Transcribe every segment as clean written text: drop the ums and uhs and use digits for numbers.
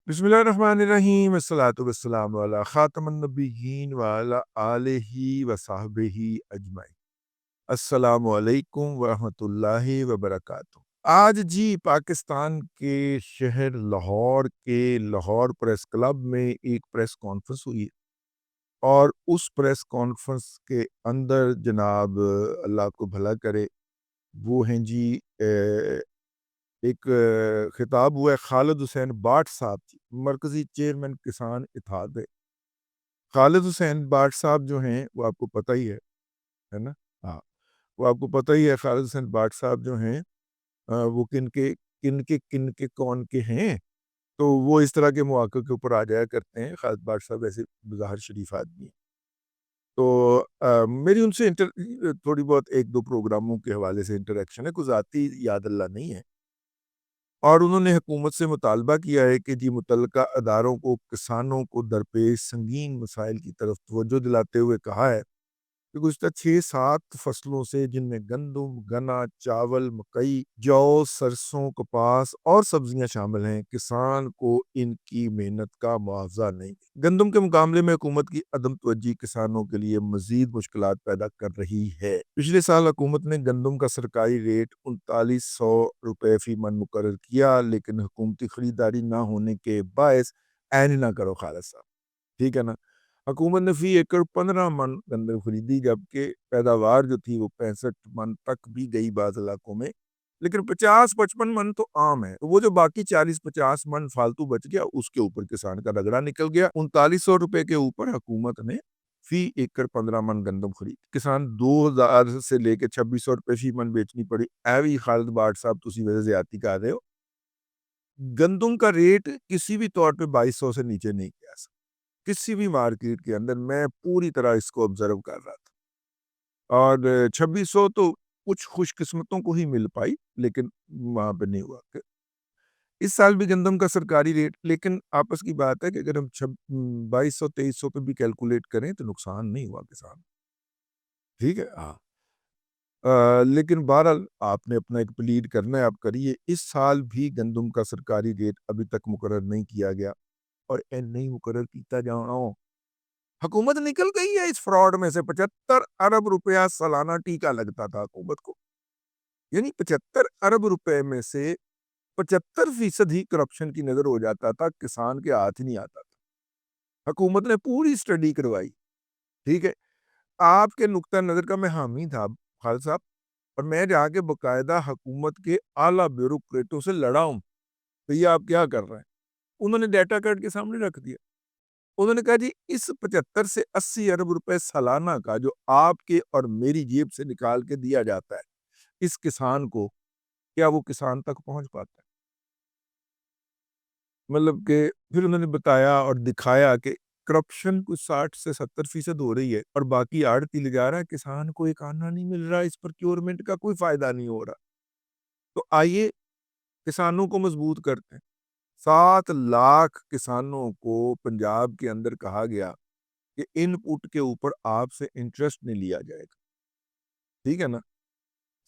बिस्मिल्लाहिर्रहमानिर्रहीम अस्सलातु वस्सलामु अला खातमुन नबिय्यीन व अला आलिहि व सहबिही अजमईन। अस्सलामु अलैकुम व रहमतुल्लाहि व बरकातुहू। आज जी पाकिस्तान के शहर लाहौर के लाहौर प्रेस क्लब में एक प्रेस कॉन्फ्रेंस हुई और उस प्रेस कॉन्फ्रेंस के अंदर जनाब अल्लाह को भला करे वो हैं जी एक खिताब हुआ है खालिद हुसैन बाट साहब जी, मरकजी चेयरमैन किसान इत्तेहाद है। खालिद हुसैन बाट साहब जो हैं वो आपको पता ही है ना? हाँ, वो आपको पता ही है खालिद हुसैन बाट साहब जो हैं वो किन के कौन के हैं। तो वो इस तरह के मौक़े के ऊपर आ जाया करते हैं। खालिद बाट साहब ऐसे बज़ाहिर शरीफ आदमी हैं। तो मेरी उनसे थोड़ी बहुत 1-2 प्रोग्रामों के हवाले से इंटरेक्शन है, कोई ज़ाती याद अल्लाह नहीं है। और उन्होंने हुकूमत से मुतालबा किया है कि जी मुतल्लिका अदारों को किसानों को दरपेश संगीन मसाइल की तरफ तवज्जो दिलाते हुए कहा है कि गुज़िश्ता 6-7 फसलों से जिनमें गंदम, गन्ना, चावल, मकई, जौ, सरसों, कपास और सब्जियां शामिल हैं, किसान को इनकी मेहनत का मुआवजा नहीं। गंदम के मुकाबले में हुकूमत की अदम तवज्जी किसानों के लिए मजीद मुश्किलात पैदा कर रही है। पिछले साल हुकूमत ने गंदम का सरकारी रेट 3900 रुपये फी मन मुकर्रर किया, लेकिन हुकूमती खरीदारी ना होने के बायस ऐन ना करो खालिद साहब, ठीक है ना? हुकूमत ने फी एकड़ 15 मन गंदम खरीदी, जबकि पैदावार जो थी वो 65 मन तक भी गई बाज़ इलाकों में, लेकिन 50-55 मन तो आम है। तो वो जो बाकी 40-50 मन फालतू बच गया, उसके ऊपर किसान का रगड़ा निकल गया। 3900 रुपए के ऊपर हुकूमत ने फी एकड़ 15 मन गंदम खरीदी। किसान 2000 से लेके 2600 रुपए फी मन बेचनी पड़ी। ऐ भी खालिद बाट साहब तुसी वजह ज़्यादती कर रहे हो। गंदम का रेट किसी भी तौर पे 2200 से नीचे नहीं गया। किसी भी मार्केट के अंदर मैं पूरी तरह इसको ऑब्जर्व कर रहा था और 2600 तो कुछ खुशकिस्मतों को ही मिल पाई, लेकिन वहाँ पे नहीं हुआ। इस साल भी गंदम का सरकारी रेट, लेकिन आपस की बात है कि अगर हम 2200-2300 पे भी कैलकुलेट करें तो नुकसान नहीं हुआ किसान, ठीक है? हाँ। लेकिन बहरहाल आपने अपना एक प्लीड करना है, आप करिए। इस साल भी गंदम का सरकारी रेट अभी तक मुकर्रर नहीं किया गया और नहीं मुकर्रर किया जाना। हुकूमत निकल गई है इस फ्रॉड में से। 75 अरब रुपया सालाना टीका लगता था हुकूमत को, यानी 75 अरब रुपए में से 75% ही करप्शन की नजर हो जाता था, किसान के हाथ ही नहीं आता था। हुकूमत ने पूरी स्टडी करवाई, ठीक है? आपके नुक्ता नजर का मैं हामी था खालिद साहब, और मैं जाके बकायदा हुकूमत के आला ब्यूरोक्रेटों से लड़ा हूं, भैया आप क्या कर रहे हैं? उन्होंने डाटा कार्ड के सामने रख दिया। उन्होंने कहा जी इस 75 से 80 अरब रुपए सालाना का जो आपके और मेरी जेब से निकाल के दिया जाता है इस किसान को, क्या वो किसान तक पहुंच पाता है? मतलब कि फिर उन्होंने बताया और दिखाया कि करप्शन कुछ 60 से 70% हो रही है और बाकी आड़ती ले जा रहा है, किसान को एक आना नहीं मिल रहा, इस प्रोक्योरमेंट का कोई फायदा नहीं हो रहा। तो आइए किसानों को मजबूत करते हैं। 7 लाख किसानों को पंजाब के अंदर कहा गया कि इनपुट के ऊपर आपसे इंटरेस्ट नहीं लिया जाएगा, ठीक है ना?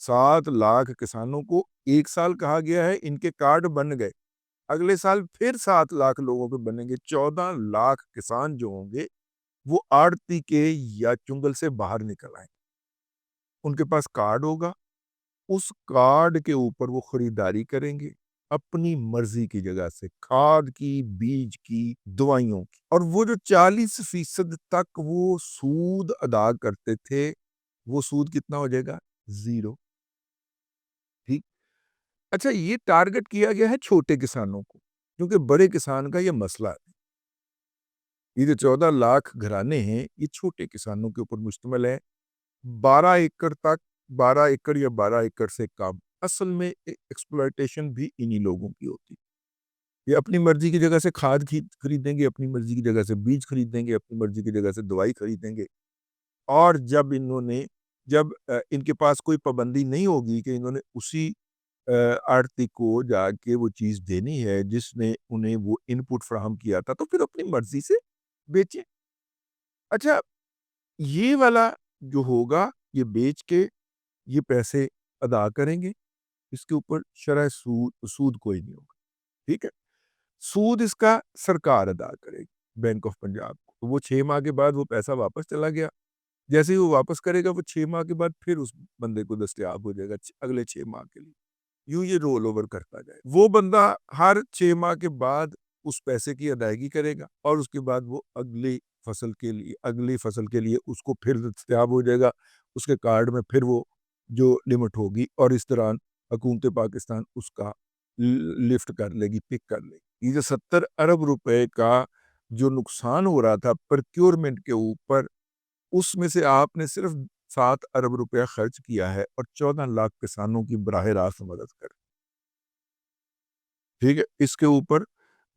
7 लाख किसानों को 1 साल कहा गया है, इनके कार्ड बन गए। अगले साल फिर 7 लाख लोगों के बनेंगे। 14 लाख किसान जो होंगे वो आड़ती के या चुंगल से बाहर निकल आए। उनके पास कार्ड होगा, उस कार्ड के ऊपर वो खरीदारी करेंगे अपनी मर्जी की जगह से, खाद की, बीज की, दवाइयों की। और वो जो 40% तक वो सूद अदा करते थे, वो सूद कितना हो जाएगा? ज़ीरो, ठीक? अच्छा, ये टारगेट किया गया है छोटे किसानों को, क्योंकि बड़े किसान का ये मसला है। ये जो 14 लाख घराने हैं, ये छोटे किसानों के ऊपर मुश्तमिल है। 12 एकड़ तक, 12 एकड़ या 12 एकड़ से कम, असल में एक्सप्लॉयटेशन भी इन्हीं लोगों की होती है। ये अपनी मर्जी की जगह से खाद खरीदेंगे, अपनी मर्जी की जगह से बीज खरीदेंगे, अपनी मर्जी की जगह से दवाई खरीदेंगे। और जब इनके पास कोई पाबंदी नहीं होगी कि इन्होंने उसी आड़ती को जाके वो चीज़ देनी है जिसने उन्हें वो इनपुट फ़राहम किया था, तो फिर अपनी मर्ज़ी से बेचें। अच्छा, ये वाला जो होगा, ये बेच के ये पैसे अदा करेंगे, इसके ऊपर शरह सूद सूद कोई नहीं होगा, ठीक है? सूद इसका सरकार अदा करेगी बैंक ऑफ पंजाब को। तो वो 6 माह के बाद वो पैसा वापस चला गया। जैसे ही वो वापस करेगा वो 6 माह के बाद फिर उस बंदे को दस्तयाब हो जाएगा अगले 6 माह के लिए। यूँ ये रोल ओवर करता जाए। वो बंदा हर 6 माह के बाद उस पैसे की अदायगी करेगा और उसके बाद वो अगली फसल के लिए उसको फिर दस्तयाब हो जाएगा। उसके कार्ड में फिर वो जो लिमिट होगी और इस दौरान हुकूमत पाकिस्तान उसका लिफ्ट कर लेगी, पिक कर लेगी। ये जो 70 अरब रुपए का जो नुकसान हो रहा था प्रोक्योरमेंट के ऊपर, उसमें से आपने सिर्फ 7 अरब रुपया खर्च किया है और 14 लाख किसानों की बराह रास्त मदद कर। ठीक है, इसके ऊपर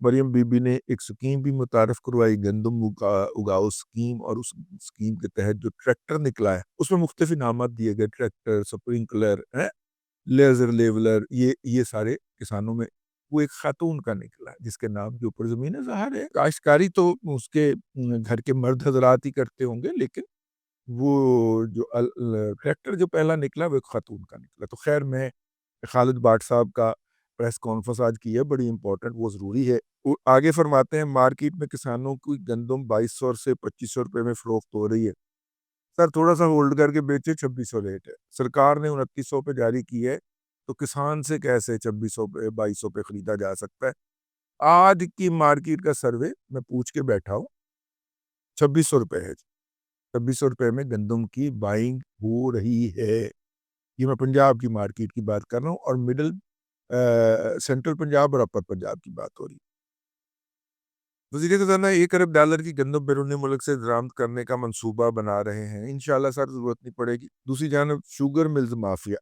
मरियम बीबी ने एक स्कीम भी मुतारफ करवाई, गंदम उगाओ स्कीम, और उस स्कीम के तहत जो ट्रैक्टर निकला है उसमें मुख्तलिफ इनामात दिए गए, ट्रैक्टर, स्प्रिंकलर है, लेजर लेवलर, ये सारे किसानों में। वो एक खातून का निकला जिसके नाम के ऊपर जमीन है। ज़ाहिर है काश्तकारी तो उसके घर के मर्द हजरात ही करते होंगे, लेकिन वो जो ट्रैक्टर जो पहला निकला वो एक खातून का निकला। तो खैर, मैं खालिद बाट साहब का प्रेस कॉन्फ्रेंस आज की है, बड़ी इंपॉर्टेंट, वो ज़रूरी है। वो आगे फरमाते हैं, मार्केट में किसानों की गंदम 2200 से 2500 रुपए में फरोख्त हो रही है। सर थोड़ा सा होल्ड करके बेचे, 2600 रेट है। सरकार ने 2900 पे जारी की है, तो किसान से कैसे 2600 पे 2200 पे खरीदा जा सकता है? आज की मार्केट का सर्वे मैं पूछ के बैठा हूँ, 2600 रुपए है। 2600 रुपए में गंदम की बाइंग हो रही है। ये मैं पंजाब की मार्केट की बात कर रहा हूँ और मिडल सेंट्रल पंजाब और अपर पंजाब की बात हो रही है। वज़ीर ख़ज़ाना $1 अरब की गंदम बैरूनी मुल्क से दरामद करने का मंसूबा बना रहे हैं। इंशाअल्लाह सर ज़रूरत नहीं पड़ेगी। दूसरी जानब शुगर मिल्स माफिया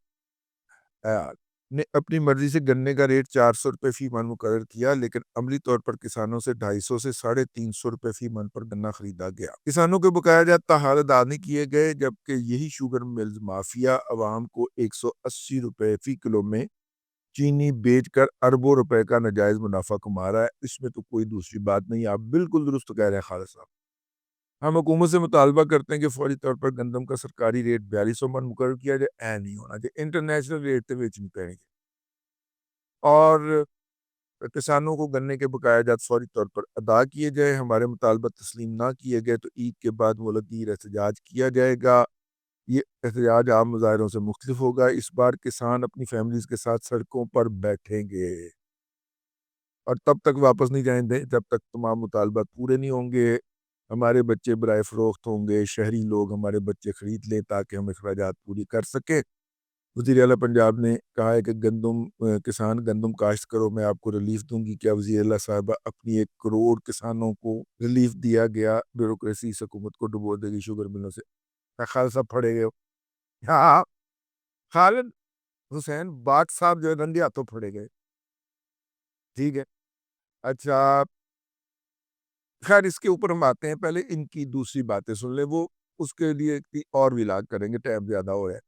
ने अपनी मर्जी से गन्ने का रेट 400 रुपये फी मन मुकर्रर किया, लेकिन अमली तौर पर किसानों से 250 से 350 रुपये फी मन पर गन्ना खरीदा गया। किसानों के बकाया जात ताहाल अदा नहीं किए गए, जबकि यही शुगर मिल्स माफिया अवाम को 180 रुपये फी किलो में चीनी बेचकर अरबों रुपए का नाजायज़ मुनाफा कमा रहा है। इसमें तो कोई दूसरी बात नहीं। आप बिल्कुल दुरुस्त कह रहे हैं खालिद साहब। हम हुकूमत से मुतालबा करते हैं कि फौरी तौर पर गंदम का सरकारी रेट 4200 मन मुकर्रर किया जाए। ऐ नहीं होना चाहिए, इंटरनेशनल रेट पे बेचनी पड़ेगी। और किसानों को गन्ने के बकाया जात फौरी तौर पर अदा किए जाए। हमारे मुतालबा तस्लीम ना किए गए तो ईद के बाद मुलतगी एहतजाज किया जाएगा। ये एहतजाज आम मुजाहिरों से मुख्तलिफ होगा। इस बार किसान अपनी फैमिलीज के साथ सड़कों पर बैठेंगे और तब तक वापस नहीं जाएंगे जब तक तमाम मुतालबात पूरे नहीं होंगे। हमारे बच्चे बराए फ़रोख्त होंगे, शहरी लोग हमारे बच्चे खरीद लें ताकि हम अखराजात पूरी कर सकें। वज़ीर आला पंजाब ने कहा है कि किसान गंदम काश्त करो, मैं आपको रिलीफ दूंगी। क्या वज़ीर आला साहबा अपनी 1 करोड़ किसानों को रिलीफ दिया गया ब्यूरोक्रेसी इस हुकूमत को डुबो देगी शुगर मिलों से? खालिद साहब फड़े गए हो। हाँ, खालिद हुसैन बाट साहब जो है रंगे हाथों फड़े गए। ठीक है। अच्छा, खैर इसके ऊपर हम आते हैं, पहले इनकी दूसरी बातें सुन ले, वो उसके लिए की और विलाग करेंगे, टाइम ज़्यादा हो रहा है।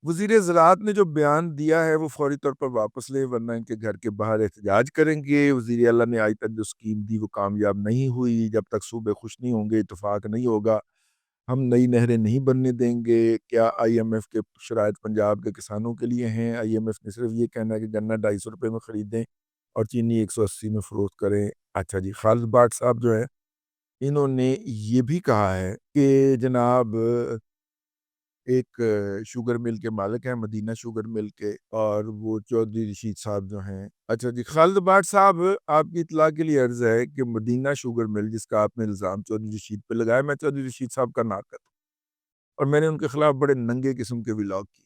वज़ीर ज़राअत ने जो बयान दिया है वो फ़ौरी तौर पर वापस लें, वरना इनके घर के बाहर एहतजाज करेंगे। वज़ीर आला ने आज तक जो स्कीम दी वो कामयाब नहीं हुई। जब तक सूबे खुश नहीं होंगे, इत्तेफ़ाक नहीं होगा, हम नई नहरें नहीं बनने देंगे। क्या IMF के शराइत पंजाब के किसानों के लिए हैं? IMF ने सिर्फ ये कहना है कि गन्ना 250 रुपये में ख़रीदें और चीनी 180 में फ़रोख्त करें। अच्छा जी, खालिद बाट साहब जो है, इन्होंने ये भी कहा है कि जनाब एक शुगर मिल के मालिक हैं, मदीना शुगर मिल के, और वो चौधरी रशीद साहब जो हैं। अच्छा जी, खालिद बाट साहब, आपकी इत्तला के लिए अर्ज़ है कि मदीना शुगर मिल जिसका आपने इल्ज़ाम चौधरी रशीद पे लगाया, मैं चौधरी रशीद साहब का नाक़द हूँ और मैंने उनके खिलाफ बड़े नंगे किस्म के व्लॉग किए।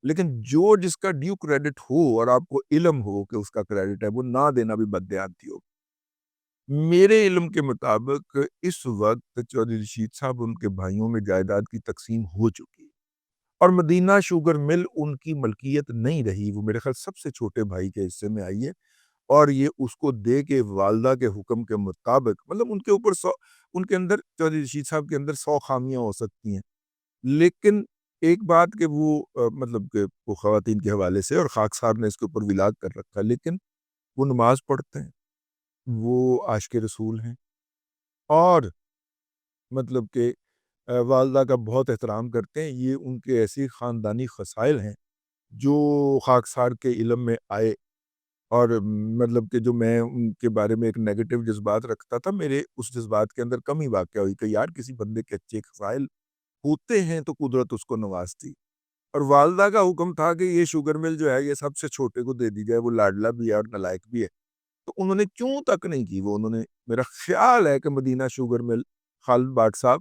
लेकिन जो जिसका ड्यू क्रेडिट हो और आपको इल्म हो कि उसका क्रेडिट है, वो ना देना भी बददेयानती होगी। मेरे इल्म के मुताबिक इस वक़्त चौधरी रशीद साहब उनके भाइयों में जायदाद की तक़सीम हो चुकी है और मदीना शुगर मिल उनकी मलकियत नहीं रही। वो मेरे ख़्याल सबसे छोटे भाई के हिस्से में आई है और ये उसको दे के वालदा के हुक्म के मुताबिक, मतलब उनके ऊपर 100, उनके अंदर, चौधरी रशीद साहब के अंदर 100 ख़ामियाँ हो सकती हैं। लेकिन एक बात कि वो मतलब कि वो ख़वातीन के हवाले से, और खाक साहब ने इसके ऊपर विलाग कर रखा है, लेकिन वो नमाज़ पढ़ते हैं, वो आशिक़ रसूल हैं और मतलब कि वालदा का बहुत एहतराम करते हैं। ये उनके ऐसी ख़ानदानी ख़साइल हैं जो खाकसार के इल्म में आए اور مطلب کہ جو میں ان کے بارے میں ایک نیگیٹو جذبات رکھتا تھا، میرے اس جذبات کے اندر کمی واقع ہوئی کہ یار کسی بندے کے اچھے خصائل ہوتے ہیں تو قدرت اس کو نوازتی۔ اور والدہ کا حکم تھا کہ یہ شوگر مل جو ہے یہ سب سے چھوٹے کو دے دی جائے، وہ لاڈلا بھی ہے اور نالائق بھی ہے۔ تو انہوں نے کیوں تک نہیں کی، وہ انہوں نے، میرا خیال ہے کہ مدینہ شوگر مل، خالد بٹ صاحب،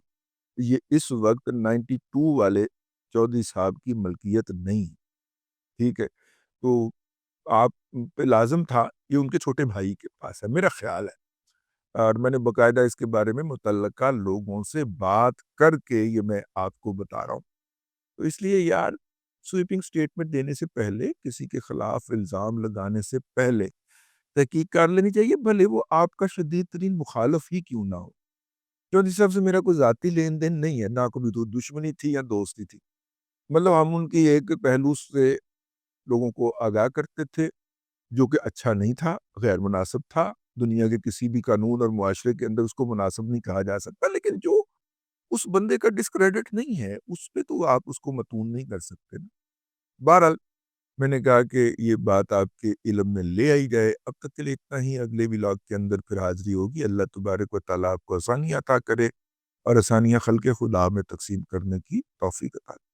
یہ اس وقت 92 والے چودھری صاحب کی ملکیت نہیں، ٹھیک ہے؟ تو آپ پہ لازم تھا، یہ ان کے چھوٹے بھائی کے پاس ہے میرا خیال ہے، اور میں نے باقاعدہ اس کے بارے میں متعلقہ لوگوں سے بات کر کے یہ میں آپ کو بتا رہا ہوں۔ تو اس لیے یار سویپنگ سٹیٹمنٹ دینے سے پہلے، کسی کے خلاف الزام لگانے سے پہلے تحقیق کر لینی چاہیے، بھلے وہ آپ کا شدید ترین مخالف ہی کیوں نہ ہو۔ چودھری صاحب سے میرا کوئی ذاتی لین دین نہیں ہے، نہ کبھی تو دشمنی تھی یا دوستی تھی، مطلب ہم ان کی ایک پہلو سے لوگوں کو آگاہ کرتے تھے جو کہ اچھا نہیں تھا، غیر مناسب تھا، دنیا کے کسی بھی قانون اور معاشرے کے اندر اس کو مناسب نہیں کہا جا سکتا، لیکن جو اس بندے کا ڈسکریڈٹ نہیں ہے اس پہ تو آپ اس کو متون نہیں کر سکتے نا۔ بہرحال میں نے کہا کہ یہ بات آپ کے علم میں لے آئی جائے۔ اب تک کے لیے اتنا ہی، اگلے ولاگ کے اندر پھر حاضری ہوگی۔ اللہ تبارک و تعالیٰ آپ کو آسانیاں عطا کرے اور آسانیاں خلق خدا میں تقسیم کرنے کی توفیق عطا کرے۔